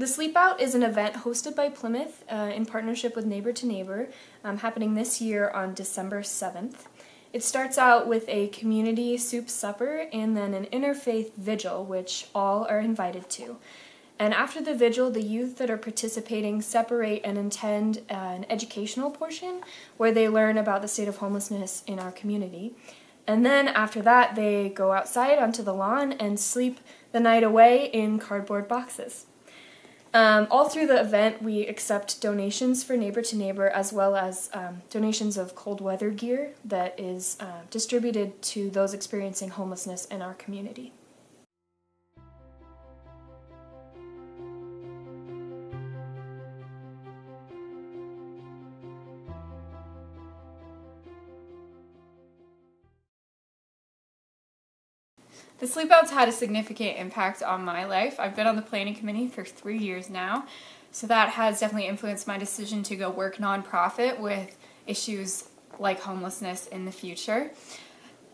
The Sleep Out is an event hosted by Plymouth in partnership with Neighbor to Neighbor, happening this year on December 7th. It starts out with a community soup supper and then an interfaith vigil, which all are invited to. And after the vigil, the youth that are participating separate and attend an educational portion where they learn about the state of homelessness in our community. And then after that, they go outside onto the lawn and sleep the night away in cardboard boxes. All through the event, we accept donations for Neighbor to Neighbor, as well as donations of cold weather gear that is distributed to those experiencing homelessness in our community. The Sleep Out's had a significant impact on my life. I've been on the planning committee for 3 years now, so that has definitely influenced my decision to go work nonprofit with issues like homelessness in the future.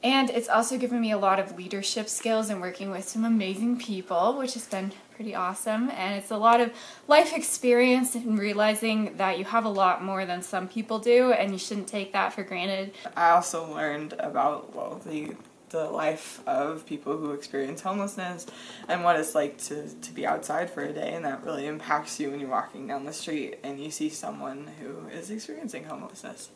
And it's also given me a lot of leadership skills and working with some amazing people, which has been pretty awesome. And it's a lot of life experience and realizing that you have a lot more than some people do, and you shouldn't take that for granted. I also learned about, the life of people who experience homelessness and what it's like to be outside for a day, and that really impacts you when you're walking down the street and you see someone who is experiencing homelessness.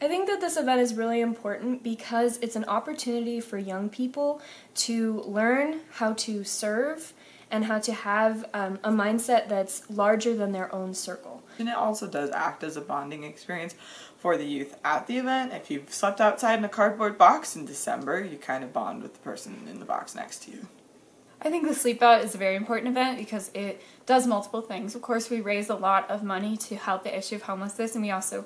I think that this event is really important because it's an opportunity for young people to learn how to serve and how to have a mindset that's larger than their own circle. And it also does act as a bonding experience for the youth at the event. If you've slept outside in a cardboard box in December, you kind of bond with the person in the box next to you. I think the Sleep Out is a very important event because it does multiple things. Of course, we raise a lot of money to help the issue of homelessness, and we also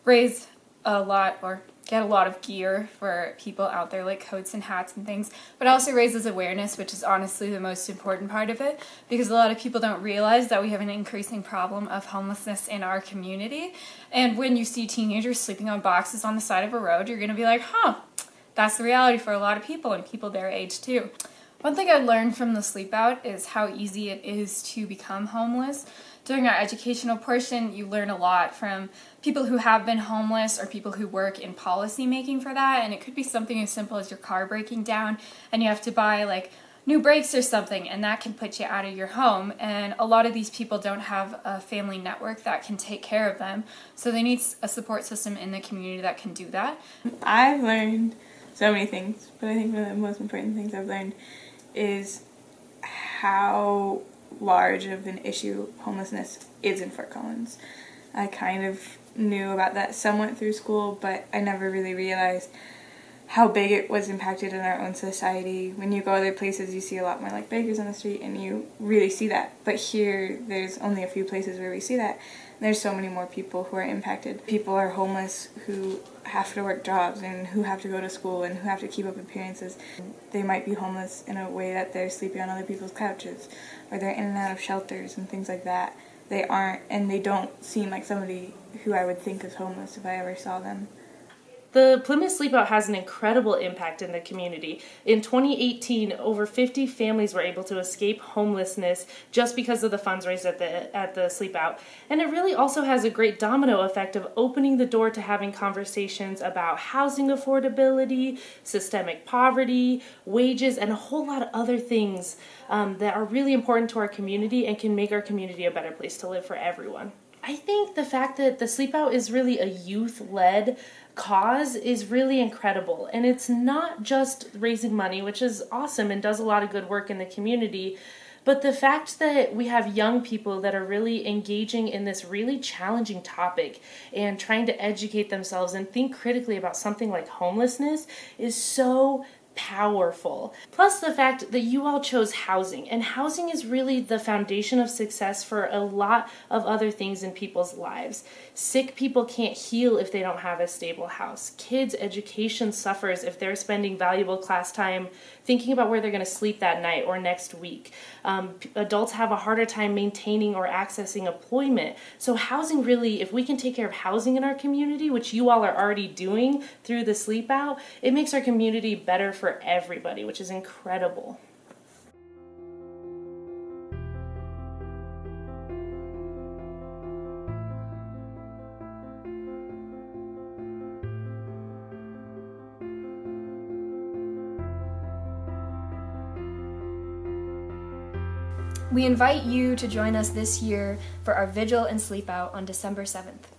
raise a lot or get a lot of gear for people out there, like coats and hats and things, but it also raises awareness, which is honestly the most important part of it, because a lot of people don't realize that we have an increasing problem of homelessness in our community. And when you see teenagers sleeping on boxes on the side of a road, you're going to be like, that's the reality for a lot of people and people their age too. One thing I learned from the Sleep Out is how easy it is to become homeless. During our educational portion, you learn a lot from people who have been homeless or people who work in policy making for that, and it could be something as simple as your car breaking down and you have to buy like new brakes or something, and that can put you out of your home. And a lot of these people don't have a family network that can take care of them, so they need a support system in the community that can do that. I've learned so many things, but I think one of the most important things I've learned is how large of an issue homelessness is in Fort Collins. I kind of knew about that somewhat through school, but I never really realized how big it was impacted in our own society. When you go other places, you see a lot more like beggars on the street, and you really see that. But here, there's only a few places where we see that. There's so many more people who are impacted. People are homeless who have to work jobs and who have to go to school and who have to keep up appearances. They might be homeless in a way that they're sleeping on other people's couches, or they're in and out of shelters and things like that. They aren't, and they don't seem like somebody who I would think is homeless if I ever saw them. The Plymouth Sleep Out has an incredible impact in the community. In 2018, over 50 families were able to escape homelessness just because of the funds raised at the Sleep Out. And it really also has a great domino effect of opening the door to having conversations about housing affordability, systemic poverty, wages, and a whole lot of other things that are really important to our community and can make our community a better place to live for everyone. I think the fact that the Sleep Out is really a youth-led cause is really incredible, and it's not just raising money, which is awesome and does a lot of good work in the community, but the fact that we have young people that are really engaging in this really challenging topic and trying to educate themselves and think critically about something like homelessness is so powerful. Plus the fact that you all chose housing, and housing is really the foundation of success for a lot of other things in people's lives. Sick people can't heal if they don't have a stable house. Kids' education suffers if they're spending valuable class time thinking about where they're going to sleep that night or next week. Adults have a harder time maintaining or accessing employment. So housing really, if we can take care of housing in our community, which you all are already doing through the Sleep Out, it makes our community better for everybody, which is incredible. We invite you to join us this year for our vigil and sleep out on December 7th.